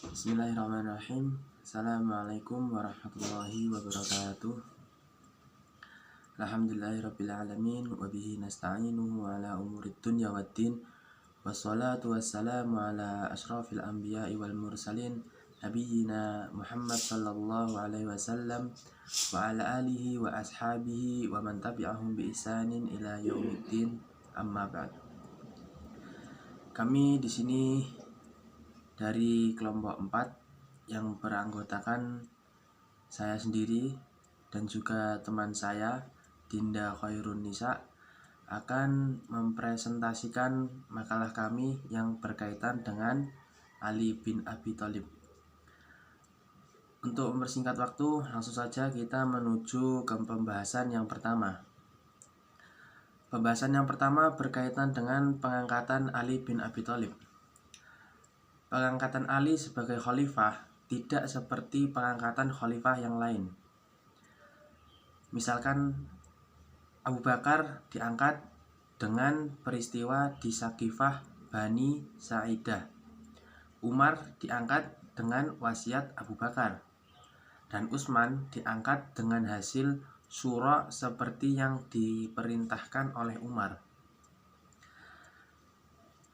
Bismillahirrahmanirrahim. Assalamualaikum warahmatullahi wabarakatuh. Alhamdulillahirabbil alamin wa bihi nasta'inu ala umurid dunya waddin. Wassalatu wassalamu ala asyrafil anbiya'i wal mursalin nabiyyina Muhammad sallallahu alaihi wasallam wa ala alihi wa ashabihi wa man tabi'ahum bi ihsanin ila yaumiddin. Amma ba'd. Kami di sini dari kelompok 4 yang beranggotakan saya sendiri dan juga teman saya Dinda Khairun Nisa akan mempresentasikan makalah kami yang berkaitan dengan Ali bin Abi Thalib. Untuk mempersingkat waktu, langsung saja kita menuju ke pembahasan yang pertama. Pembahasan yang pertama berkaitan dengan pengangkatan Ali bin Abi Thalib. Pengangkatan Ali sebagai khalifah tidak seperti pengangkatan khalifah yang lain. Misalkan Abu Bakar diangkat dengan peristiwa di Saqifah Bani Sa'idah. Umar diangkat dengan wasiat Abu Bakar. Dan Utsman diangkat dengan hasil syura seperti yang diperintahkan oleh Umar.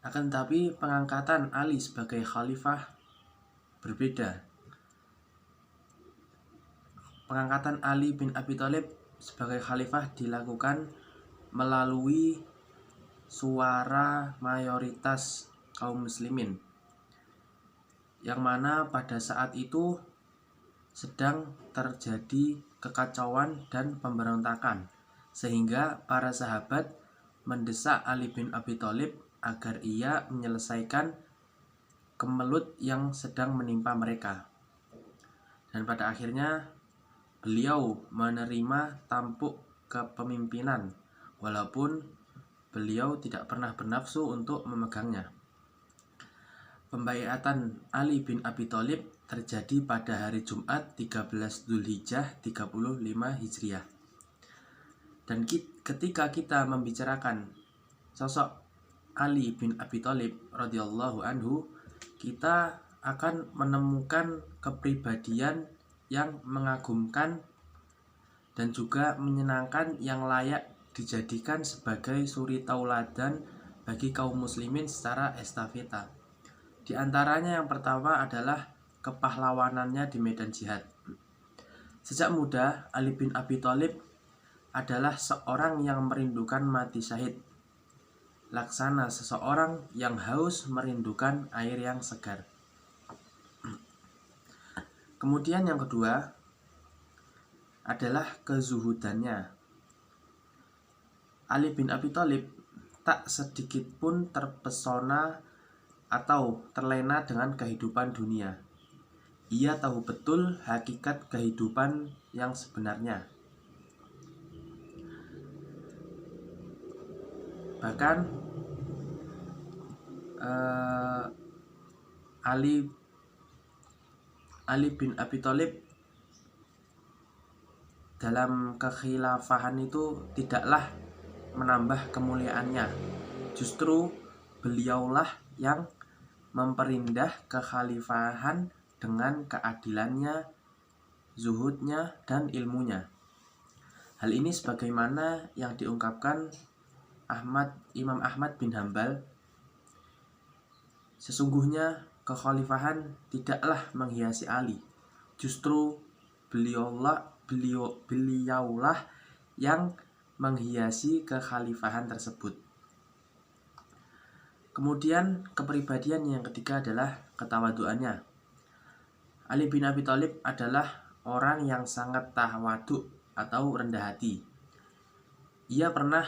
Akan tetapi pengangkatan Ali sebagai khalifah berbeda. Pengangkatan Ali bin Abi Thalib sebagai khalifah dilakukan melalui suara mayoritas kaum muslimin, yang mana pada saat itu sedang terjadi kekacauan dan pemberontakan, sehingga para sahabat mendesak Ali bin Abi Thalib agar ia menyelesaikan kemelut yang sedang menimpa mereka. Dan pada akhirnya beliau menerima tampuk kepemimpinan, walaupun beliau tidak pernah bernafsu untuk memegangnya. Pembaiatan Ali bin Abi Thalib terjadi pada hari Jumat 13 Dzulhijjah 35 Hijriah. Dan ketika kita membicarakan sosok Ali bin Abi Thalib radhiyallahu anhu, kita akan menemukan kepribadian yang mengagumkan dan juga menyenangkan, yang layak dijadikan sebagai suri tauladan bagi kaum muslimin secara estafeta. Di antaranya yang pertama adalah kepahlawanannya di medan jihad. Sejak muda, Ali bin Abi Thalib adalah seorang yang merindukan mati syahid, laksana seseorang yang haus merindukan air yang segar. Kemudian yang kedua adalah kezuhudannya. Ali bin Abi Thalib tak sedikit pun terpesona atau terlena dengan kehidupan dunia. Ia tahu betul hakikat kehidupan yang sebenarnya. Bahkan Ali bin Abi Thalib dalam kekhilafahan itu tidaklah menambah kemuliaannya. Justru beliaulah yang memperindah kekhalifahan dengan keadilannya, zuhudnya, dan ilmunya. Hal ini sebagaimana yang diungkapkan Imam Ahmad bin Hambal, sesungguhnya kekhalifahan tidaklah menghiasi Ali, justru beliaulah yang menghiasi kekhalifahan tersebut. Kemudian kepribadian yang ketiga adalah ketawaduannya. Ali bin Abi Thalib adalah orang yang sangat tawadu atau rendah hati. Ia pernah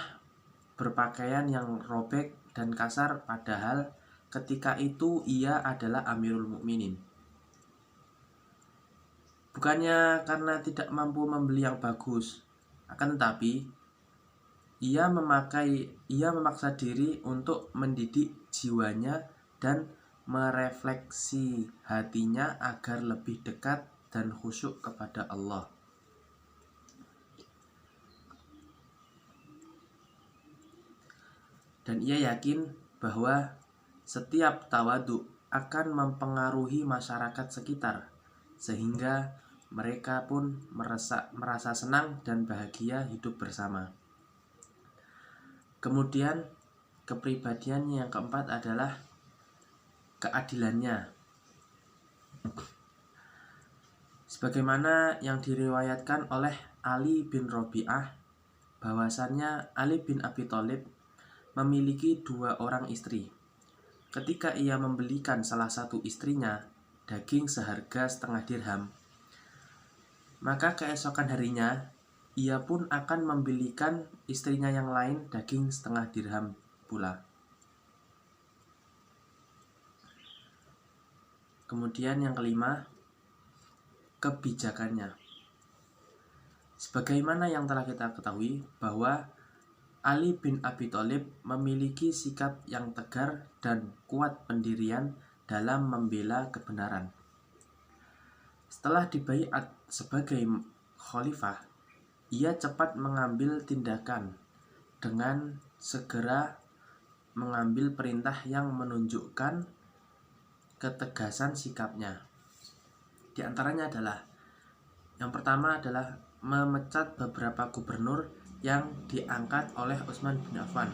berpakaian yang robek dan kasar, padahal ketika itu ia adalah Amirul Mukminin. Bukannya karena tidak mampu membeli yang bagus, akan tetapi ia memaksa diri untuk mendidik jiwanya dan merefleksi hatinya agar lebih dekat dan khusyuk kepada Allah. Dan ia yakin bahwa setiap tawadu akan mempengaruhi masyarakat sekitar, sehingga mereka pun merasa senang dan bahagia hidup bersama. Kemudian kepribadian yang keempat adalah keadilannya. Sebagaimana yang diriwayatkan oleh Ali bin Robi'ah, bahwasannya Ali bin Abi Thalib memiliki 2 orang istri. Ketika ia membelikan salah satu istrinya daging seharga setengah dirham, maka keesokan harinya ia pun akan membelikan istrinya yang lain daging setengah dirham pula. Kemudian yang kelima, kebijakannya. Sebagaimana yang telah kita ketahui bahwa Ali bin Abi Thalib memiliki sikap yang tegar dan kuat pendirian dalam membela kebenaran. Setelah dibaiat sebagai khalifah, ia cepat mengambil tindakan dengan segera mengambil perintah yang menunjukkan ketegasan sikapnya. Di antaranya adalah, yang pertama adalah memecat beberapa gubernur yang diangkat oleh Utsman bin Affan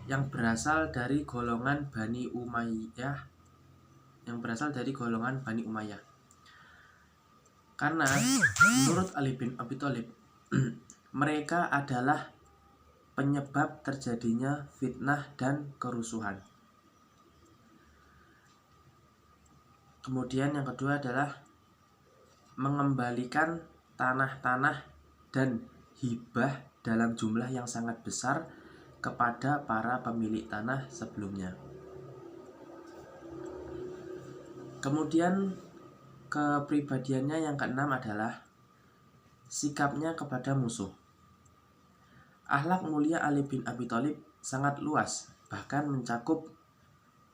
yang berasal dari golongan Bani Umayyah, karena menurut Ali bin Abi Thalib mereka adalah penyebab terjadinya fitnah dan kerusuhan. Kemudian yang kedua adalah mengembalikan tanah-tanah dan hibah dalam jumlah yang sangat besar kepada para pemilik tanah sebelumnya. Kemudian kepribadiannya yang keenam adalah sikapnya kepada musuh. Akhlak mulia Ali bin Abi Thalib sangat luas, bahkan mencakup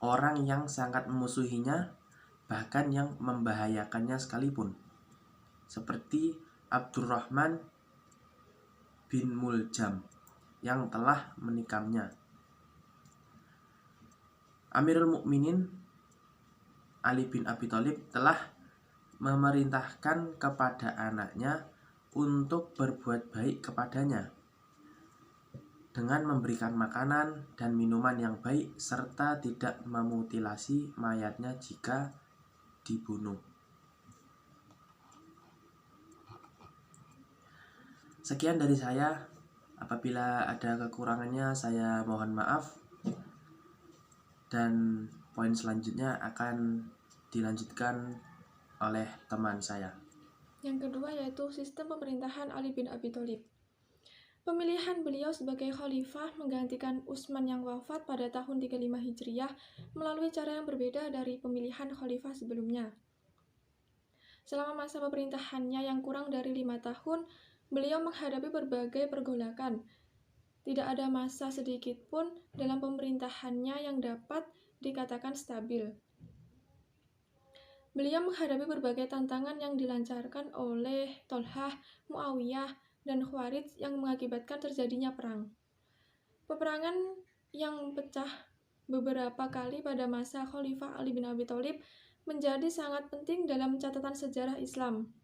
orang yang sangat memusuhinya, bahkan yang membahayakannya sekalipun, seperti Abdurrahman bin Muljam yang telah menikamnya. Amirul Mukminin Ali bin Abi Thalib telah memerintahkan kepada anaknya untuk berbuat baik kepadanya dengan memberikan makanan dan minuman yang baik serta tidak memutilasi mayatnya jika dibunuh. Sekian dari saya. Apabila ada kekurangannya saya mohon maaf. Dan poin selanjutnya akan dilanjutkan oleh teman saya. Yang kedua yaitu sistem pemerintahan Ali bin Abi Thalib. Pemilihan beliau sebagai khalifah menggantikan Utsman yang wafat pada tahun 35 Hijriah melalui cara yang berbeda dari pemilihan khalifah sebelumnya. Selama masa pemerintahannya yang kurang dari 5 tahun, beliau menghadapi berbagai pergolakan. Tidak ada masa sedikit pun dalam pemerintahannya yang dapat dikatakan stabil. Beliau menghadapi berbagai tantangan yang dilancarkan oleh Tolhah, Muawiyah, dan Khawarij yang mengakibatkan terjadinya perang. Peperangan yang pecah beberapa kali pada masa Khalifah Ali bin Abi Thalib menjadi sangat penting dalam catatan sejarah Islam.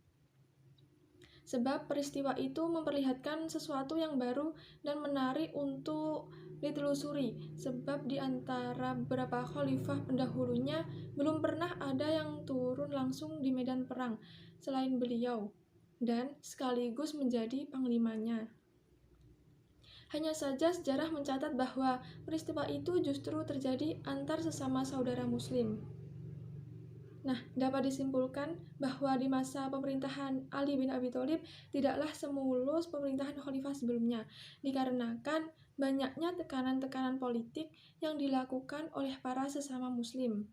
Sebab peristiwa itu memperlihatkan sesuatu yang baru dan menarik untuk ditelusuri, sebab di antara beberapa khalifah pendahulunya belum pernah ada yang turun langsung di medan perang selain beliau dan sekaligus menjadi panglimanya. Hanya saja sejarah mencatat bahwa peristiwa itu justru terjadi antar sesama saudara muslim. Nah, dapat disimpulkan bahwa di masa pemerintahan Ali bin Abi Thalib tidaklah semulus pemerintahan khalifah sebelumnya, dikarenakan banyaknya tekanan-tekanan politik yang dilakukan oleh para sesama muslim.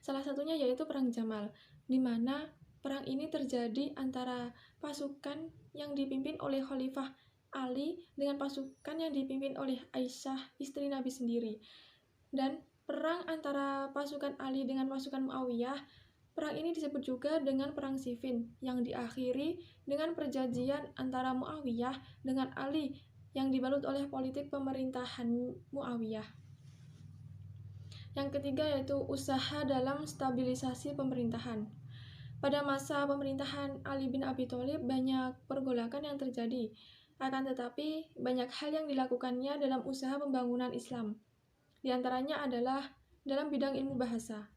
Salah satunya yaitu Perang Jamal, di mana perang ini terjadi antara pasukan yang dipimpin oleh Khalifah Ali dengan pasukan yang dipimpin oleh Aisyah, istri Nabi sendiri. Dan perang antara pasukan Ali dengan pasukan Muawiyah, perang ini disebut juga dengan Perang Siffin, yang diakhiri dengan perjanjian antara Muawiyah dengan Ali yang dibalut oleh politik pemerintahan Muawiyah. Yang ketiga yaitu usaha dalam stabilisasi pemerintahan. Pada masa pemerintahan Ali bin Abi Thalib banyak pergolakan yang terjadi, akan tetapi banyak hal yang dilakukannya dalam usaha pembangunan Islam. Di antaranya adalah dalam bidang ilmu bahasa.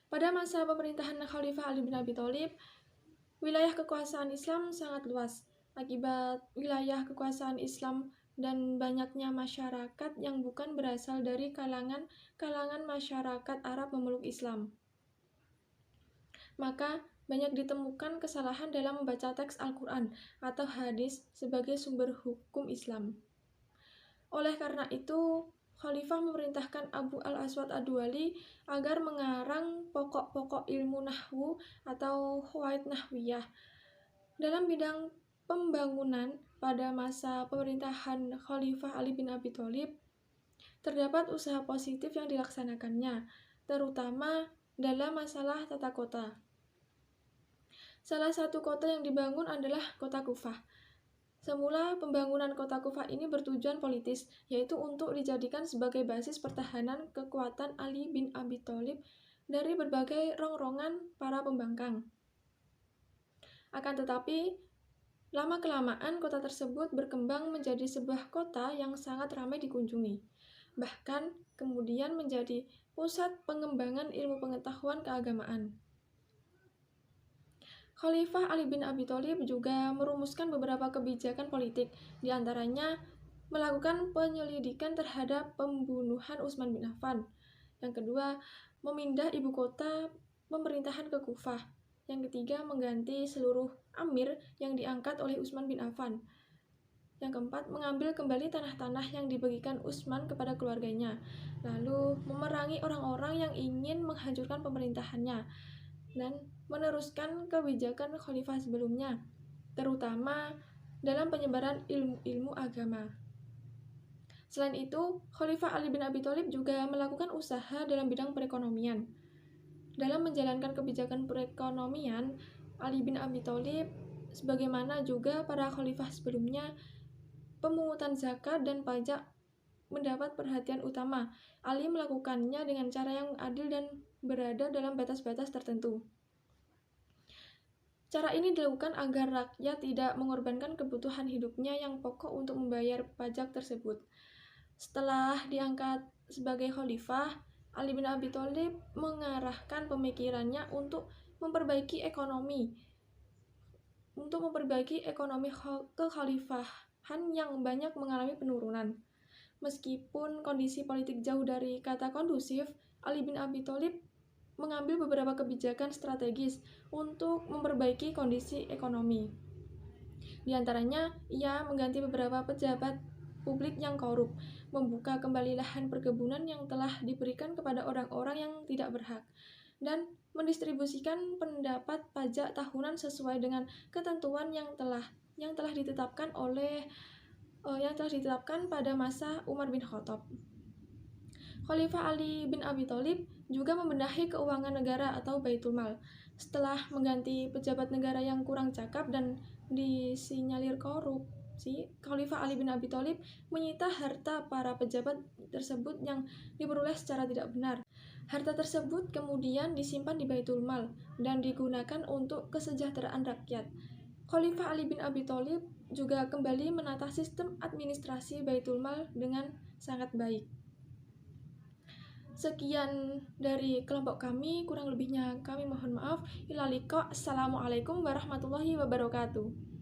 Pada masa pemerintahan Khalifah Ali bin Abi Thalib, wilayah kekuasaan Islam sangat luas. Akibat wilayah kekuasaan Islam dan banyaknya masyarakat yang bukan berasal dari kalangan masyarakat Arab memeluk Islam, maka banyak ditemukan kesalahan dalam membaca teks Al-Quran atau hadis sebagai sumber hukum Islam. Oleh karena itu, Khalifah memerintahkan Abu al-Aswad ad-Duwali agar mengarang pokok-pokok ilmu nahwu atau qawaid nahwiyah. Dalam bidang pembangunan pada masa pemerintahan Khalifah Ali bin Abi Thalib, terdapat usaha positif yang dilaksanakannya, terutama dalam masalah tata kota. Salah satu kota yang dibangun adalah kota Kufah. Semula pembangunan kota Kufah ini bertujuan politis, yaitu untuk dijadikan sebagai basis pertahanan kekuatan Ali bin Abi Thalib dari berbagai rongrongan para pembangkang. Akan tetapi, lama-kelamaan kota tersebut berkembang menjadi sebuah kota yang sangat ramai dikunjungi. Bahkan kemudian menjadi pusat pengembangan ilmu pengetahuan keagamaan. Khalifah Ali bin Abi Thalib juga merumuskan beberapa kebijakan politik, di antaranya melakukan penyelidikan terhadap pembunuhan Utsman bin Affan. Yang kedua, memindah ibu kota pemerintahan ke Kufah. Yang ketiga, mengganti seluruh amir yang diangkat oleh Utsman bin Affan. Yang keempat, mengambil kembali tanah-tanah yang dibagikan Utsman kepada keluarganya. Lalu, memerangi orang-orang yang ingin menghancurkan pemerintahannya. Dan meneruskan kebijakan khalifah sebelumnya, terutama dalam penyebaran ilmu-ilmu agama. Selain itu, Khalifah Ali bin Abi Thalib juga melakukan usaha dalam bidang perekonomian. Dalam menjalankan kebijakan perekonomian, Ali bin Abi Thalib, sebagaimana juga para khalifah sebelumnya, pemungutan zakat dan pajak mendapat perhatian utama. Ali melakukannya dengan cara yang adil dan berada dalam batas-batas tertentu. Cara ini dilakukan agar rakyat tidak mengorbankan kebutuhan hidupnya yang pokok untuk membayar pajak tersebut. Setelah diangkat sebagai khalifah, Ali bin Abi Thalib mengarahkan pemikirannya untuk memperbaiki ekonomi kekhalifahan yang banyak mengalami penurunan. Meskipun kondisi politik jauh dari kata kondusif, Ali bin Abi Thalib mengambil beberapa kebijakan strategis untuk memperbaiki kondisi ekonomi. Di antaranya, ia mengganti beberapa pejabat publik yang korup, membuka kembali lahan perkebunan yang telah diberikan kepada orang-orang yang tidak berhak, dan mendistribusikan pendapat pajak tahunan sesuai dengan ketentuan yang telah ditetapkan pada masa Umar bin Khattab. Khalifah Ali bin Abi Thalib juga membenahi keuangan negara atau Baitul Mal. Setelah mengganti pejabat negara yang kurang cakap dan disinyalir korupsi, Khalifah Ali bin Abi Thalib menyita harta para pejabat tersebut yang diperoleh secara tidak benar. Harta tersebut kemudian disimpan di Baitul Mal dan digunakan untuk kesejahteraan rakyat. Khalifah Ali bin Abi Thalib juga kembali menata sistem administrasi Baitul Mal dengan sangat baik. Sekian dari kelompok kami, kurang lebihnya kami mohon maaf. Ila liqa. Assalamualaikum warahmatullahi wabarakatuh.